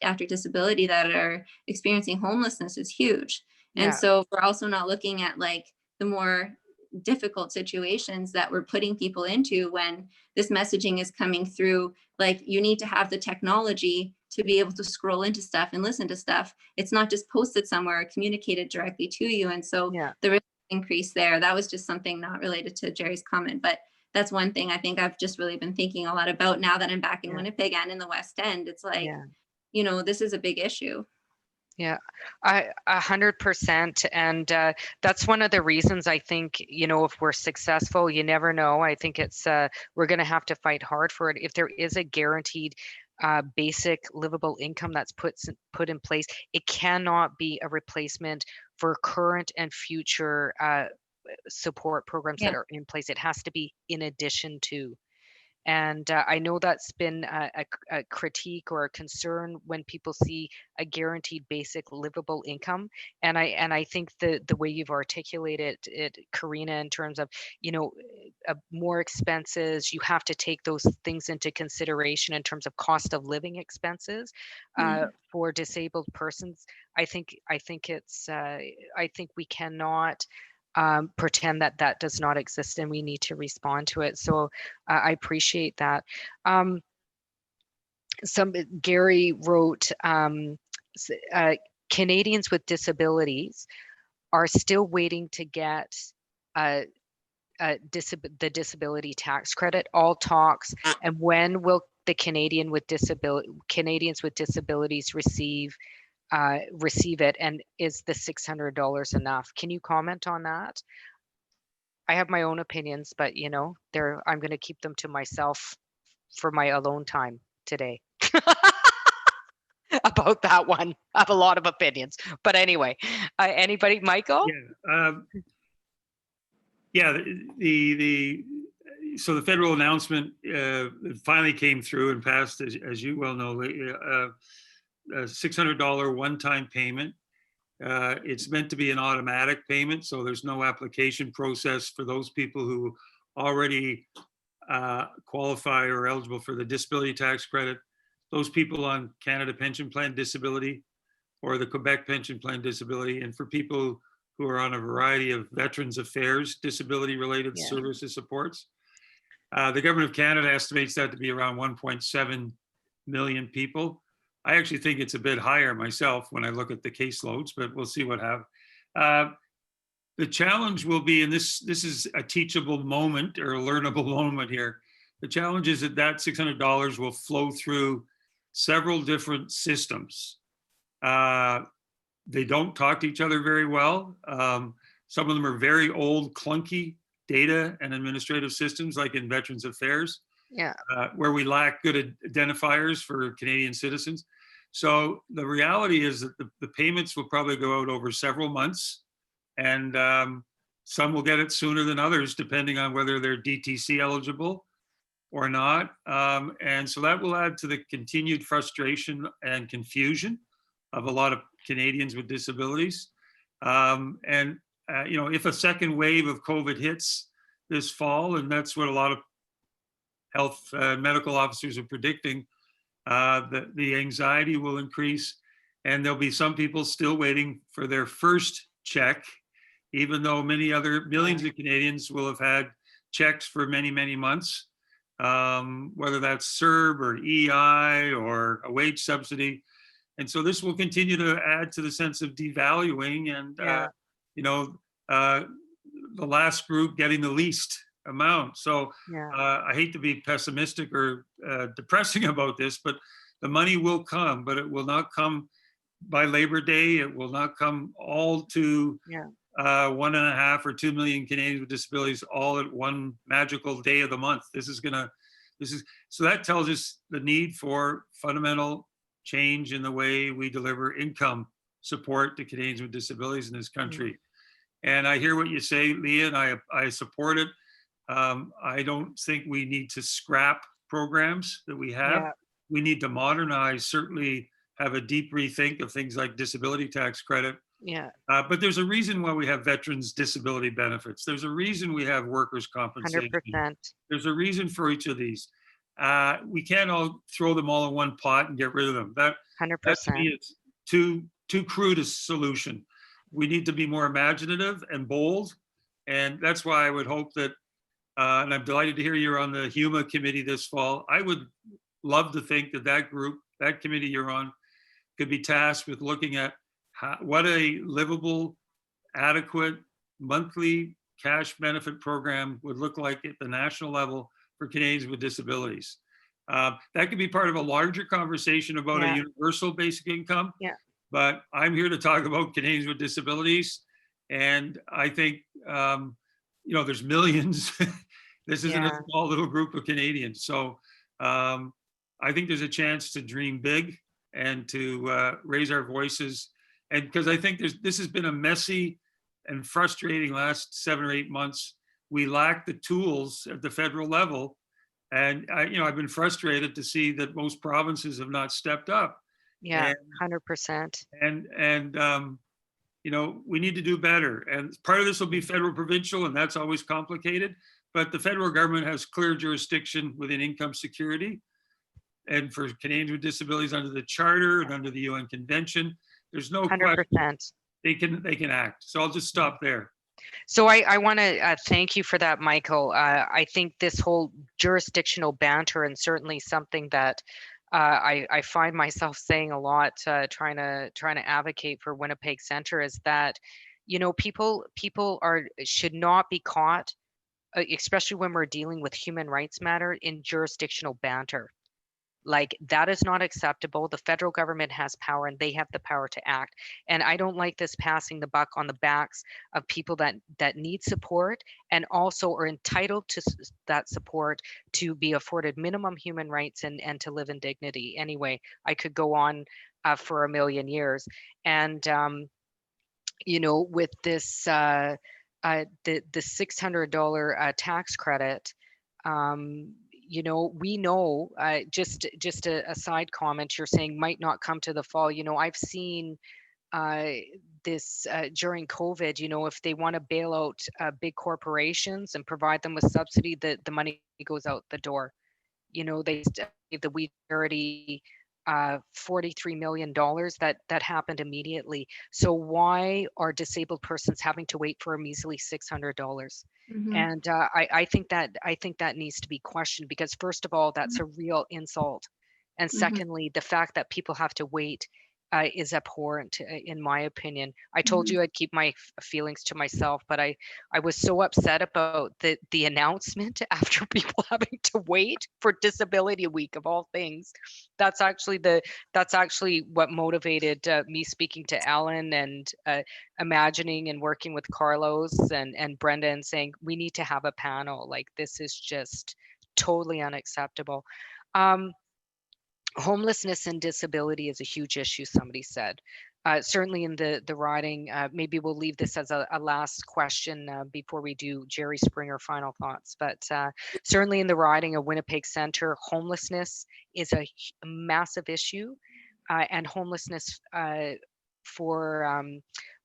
after disability that are experiencing homelessness is huge. And Yeah. so we're also not looking at like the more difficult situations that we're putting people into when this messaging is coming through. Like, you need to have the technology to be able to scroll into stuff and listen to stuff. It's not just posted somewhere or communicated directly to you. And so Yeah. the risk increase there. That was just something not related to Jerry's comment, but that's one thing I think I've just really been thinking a lot about now that I'm back in Yeah. Winnipeg and in the West End. It's like, Yeah. you know, this is a big issue. Yeah, 100%. And that's one of the reasons I think, you know, if we're successful, you never know. I think it's we're going to have to fight hard for it. If there is a guaranteed basic livable income that's put in place, it cannot be a replacement for current and future support programs that Yeah. are in place. It has to be in addition to. And I know that's been a critique or a concern when people see a guaranteed basic livable income. And I think the way you've articulated it, Karina, in terms of, you know, more expenses, you have to take those things into consideration in terms of cost of living expenses for disabled persons. I think it's I think we cannot pretend that that does not exist, and we need to respond to it. So I appreciate that. Gary wrote, Canadians with disabilities are still waiting to get the disability tax credit. All talks, and when will the Canadians with disabilities receive it, and is the $600 enough? Can you comment on that? I have my own opinions, but you know, I'm going to keep them to myself for my alone time today. About that one, I have a lot of opinions, but anyway, anybody? Michael? Yeah, so the federal announcement finally came through and passed, as you well know, a $600 one-time payment. It's meant to be an automatic payment, so there's no application process for those people who already qualify or eligible for the disability tax credit. Those people on Canada Pension Plan Disability or the Quebec Pension Plan Disability, and for people who are on a variety of Veterans Affairs disability-related services supports. The Government of Canada estimates that to be around 1.7 million people. I actually think it's a bit higher myself when I look at the caseloads, but we'll see what happens. The challenge will be, and this is a teachable moment or a learnable moment here. The challenge is that $600 will flow through several different systems. They don't talk to each other very well. Some of them are very old, clunky data and administrative systems, like in Veterans Affairs, where we lack good identifiers for Canadian citizens. So the reality is that the payments will probably go out over several months, and some will get it sooner than others, depending on whether they're DTC eligible or not. And so that will add to the continued frustration and confusion of a lot of Canadians with disabilities. You know, if a second wave of COVID hits this fall, and that's what a lot of health medical officers are predicting, the anxiety will increase, and there'll be some people still waiting for their first check, even though millions of Canadians will have had checks for many, many months, whether that's CERB or EI or a wage subsidy. And so this will continue to add to the sense of devaluing and, you know, the last group getting the least amount. So I hate to be pessimistic or depressing about this, but the money will come, but it will not come by Labor Day. It will not come all to 1.5 or 2 million Canadians with disabilities all at one magical day of the month. So that tells us the need for fundamental change in the way we deliver income support to Canadians with disabilities in this country. And I hear what you say, Leah, and I support it. I don't think we need to scrap programs that we have. We need to modernize, certainly have a deep rethink of things like disability tax credit. But there's a reason why we have veterans disability benefits. There's a reason we have workers' compensation. 100%. There's a reason for each of these. we can't all throw them all in one pot and get rid of them. That to 100%. me is too crude a solution. We need to be more imaginative and bold, and that's why I would hope that. And I'm delighted to hear you're on the HUMA committee this fall. I would love to think that that group, that committee you're on, could be tasked with looking at what a livable, adequate monthly cash benefit program would look like at the national level for Canadians with disabilities. That could be part of a larger conversation about a universal basic income. Yeah. But I'm here to talk about Canadians with disabilities, and I think there's millions. This isn't a small little group of Canadians. So I think there's a chance to dream big and to raise our voices. And because I think this has been a messy and frustrating last 7 or 8 months. We lack the tools at the federal level. And I've been frustrated to see that most provinces have not stepped up. Yeah, 100%. And we need to do better. And part of this will be federal provincial, and that's always complicated. But the federal government has clear jurisdiction within income security. And for Canadians with disabilities under the Charter and under the UN Convention, there's no 100%. question they can act. So I'll just stop there. So I want to thank you for that, Michael. I think this whole jurisdictional banter, and certainly something that I find myself saying a lot, trying to advocate for Winnipeg Centre, is that people should not be caught, especially when we're dealing with human rights matter, in jurisdictional banter. Like, that is not acceptable. The federal government has power, and they have the power to act. And I don't like this passing the buck on the backs of people that need support and also are entitled to that support to be afforded minimum human rights and to live in dignity. Anyway, I could go on for a million years. And, with this, the $600 tax credit, we know, just a side comment, you're saying might not come to the fall. I've seen this during COVID, if they want to bail out big corporations and provide them with subsidy, the money goes out the door. They gave the We Charity $43 million that happened immediately. So why are disabled persons having to wait for a measly $600? Mm-hmm. And I think that needs to be questioned, because first of all, that's a real insult, and secondly, the fact that people have to wait is abhorrent, in my opinion. I told you I'd keep my feelings to myself, but I was so upset about the announcement after people having to wait for Disability Week, of all things. That's actually what motivated me speaking to Alan and imagining and working with Carlos and Brenda and saying, we need to have a panel. Like, this is just totally unacceptable. Homelessness and disability is a huge issue, somebody said. Certainly in the riding, maybe we'll leave this as a last question before we do Jerry Springer final thoughts, but certainly in the riding of Winnipeg Centre, homelessness is a massive issue, and homelessness for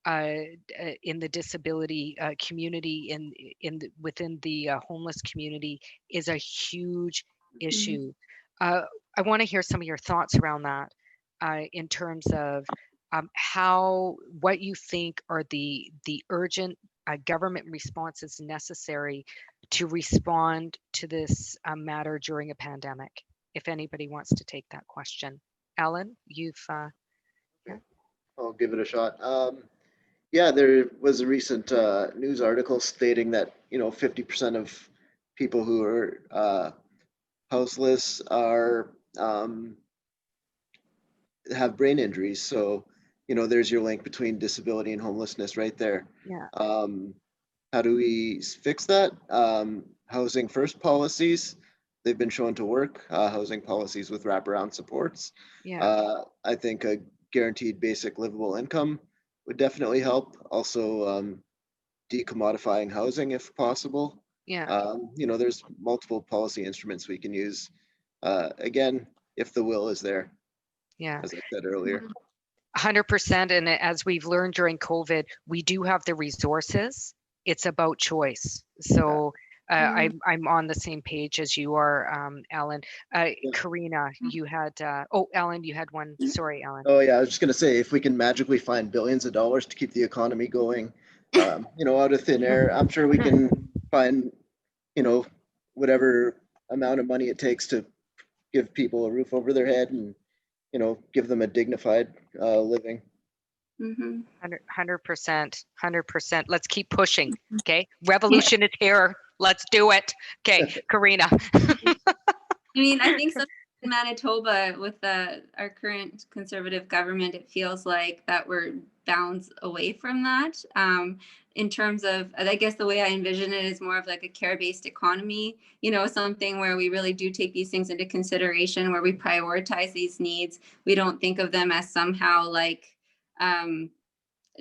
in the disability community, within the homeless community, is a huge issue. I want to hear some of your thoughts around that, in terms of what you think are the urgent government responses necessary to respond to this matter during a pandemic. If anybody wants to take that question. Alan, I'll give it a shot. Yeah, there was a recent news article stating that 50% of people who are houseless are have brain injuries. So there's your link between disability and homelessness right there. Yeah. How do we fix that? Housing first policies, they've been shown to work. Housing policies with wraparound supports. Yeah. I think a guaranteed basic livable income would definitely help. Also, decommodifying housing if possible. Yeah. There's multiple policy instruments we can use. Again, if the will is there. Yeah. As I said earlier. 100%. And as we've learned during COVID, we do have the resources. It's about choice. So I'm on the same page as you are, Alan. Karina, you had, oh, Alan, you had one. Sorry, Alan. Oh yeah, I was just gonna say, if we can magically find billions of dollars to keep the economy going, out of thin air, I'm sure we can find, whatever amount of money it takes to give people a roof over their head and, give them a dignified living. 100%, 100%. Let's keep pushing. Okay. Revolution is here. Let's do it. Okay. Karina. I mean, I think so in Manitoba with our current conservative government, it feels like that we're bounds away from that. In terms of, I guess the way I envision it is more of like a care-based economy, something where we really do take these things into consideration, where we prioritize these needs. We don't think of them as somehow like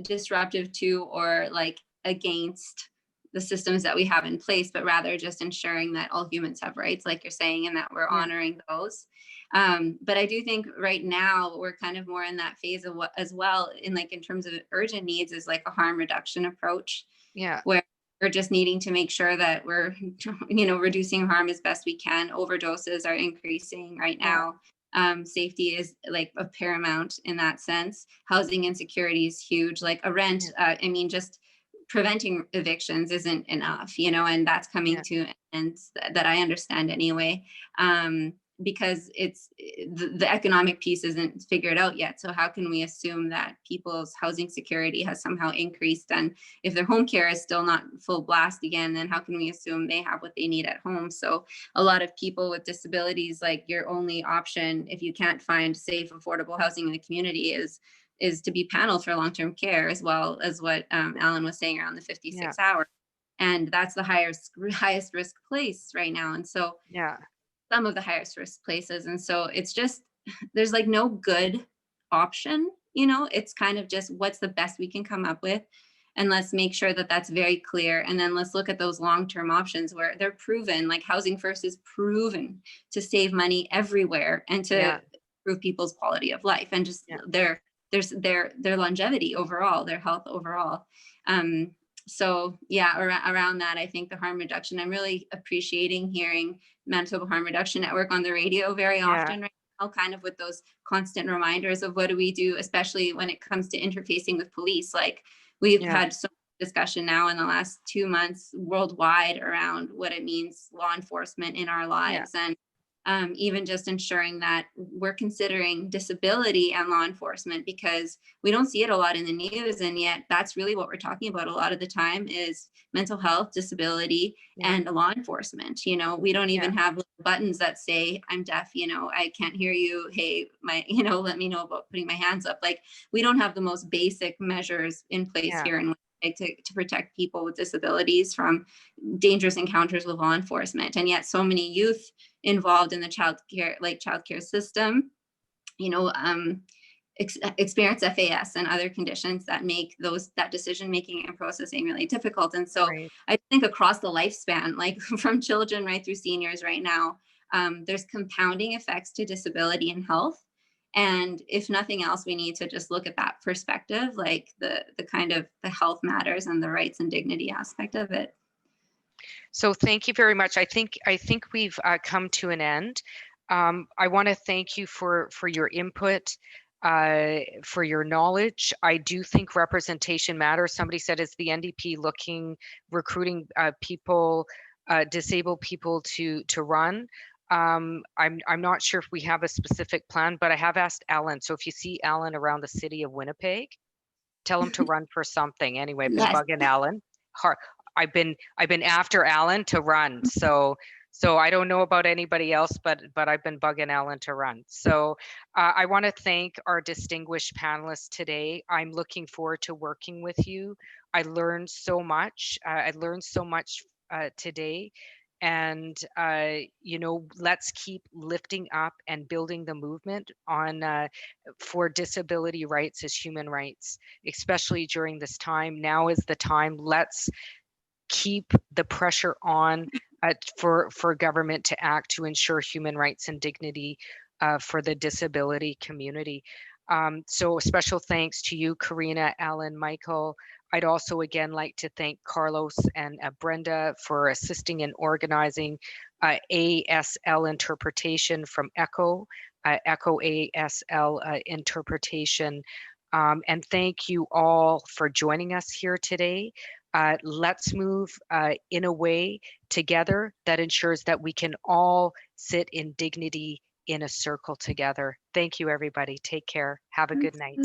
disruptive to or like against the systems that we have in place, but rather just ensuring that all humans have rights, like you're saying, and that we're honoring those. But I do think right now we're kind of more in that phase of what as well in terms of urgent needs is like a harm reduction approach. Yeah. Where we're just needing to make sure that we're, reducing harm as best we can. Overdoses are increasing right now. Safety is like a paramount in that sense. Housing insecurity is huge. Like a rent, just preventing evictions isn't enough, and that's coming to an end that I understand anyway, because it's the economic piece isn't figured out yet. So how can we assume that people's housing security has somehow increased? And if their home care is still not full blast again, then how can we assume they have what they need at home? So a lot of people with disabilities, like your only option, if you can't find safe, affordable housing in the community is to be paneled for long-term care, as well as what Alan was saying around the 56 hours. And that's the highest risk place right now. And so some of the highest risk places. And so it's just, there's like no good option, it's kind of just what's the best we can come up with. And let's make sure that that's very clear. And then let's look at those long-term options where they're proven, like Housing First is proven to save money everywhere and to improve people's quality of life and just their longevity overall, their health overall. So around that, I think the harm reduction, I'm really appreciating hearing Manitoba Harm Reduction Network on the radio very often right now, kind of with those constant reminders of what do we do, especially when it comes to interfacing with police. Like we've had so much discussion now in the last 2 months worldwide around what it means, law enforcement in our lives. And even just ensuring that we're considering disability and law enforcement, because we don't see it a lot in the news. And yet that's really what we're talking about a lot of the time is mental health, disability, and law enforcement. We don't even have buttons that say, I'm deaf, I can't hear you. Hey, let me know about putting my hands up. Like we don't have the most basic measures in place here in to protect people with disabilities from dangerous encounters with law enforcement. And yet so many youth involved in the childcare system, experience FAS and other conditions that make that decision making and processing really difficult. And so I think across the lifespan, like from children right through seniors right now, there's compounding effects to disability and health. And if nothing else, we need to just look at that perspective, like the kind of the health matters and the rights and dignity aspect of it. So thank you very much. I think we've come to an end. I want to thank you for your input, for your knowledge. I do think representation matters. Somebody said, is the NDP recruiting people, disabled people to run? I'm not sure if we have a specific plan, but I have asked Alan. So if you see Alan around the city of Winnipeg, tell him to run for something. Anyway, I've been bugging Alan. I've been after Alan to run. So I don't know about anybody else, but I've been bugging Alan to run. So I want to thank our distinguished panelists today. I'm looking forward to working with you. I learned so much. Today. And, let's keep lifting up and building the movement on for disability rights as human rights, especially during this time. Now is the time. Let's keep the pressure on for government to act to ensure human rights and dignity for the disability community. So special thanks to you, Karina, Alan, Michael, I'd also again like to thank Carlos and Brenda for assisting in organizing ASL interpretation from ECHO, ECHO ASL interpretation. And thank you all for joining us here today. Let's move in a way together that ensures that we can all sit in dignity in a circle together. Thank you, everybody. Take care. Have a good night.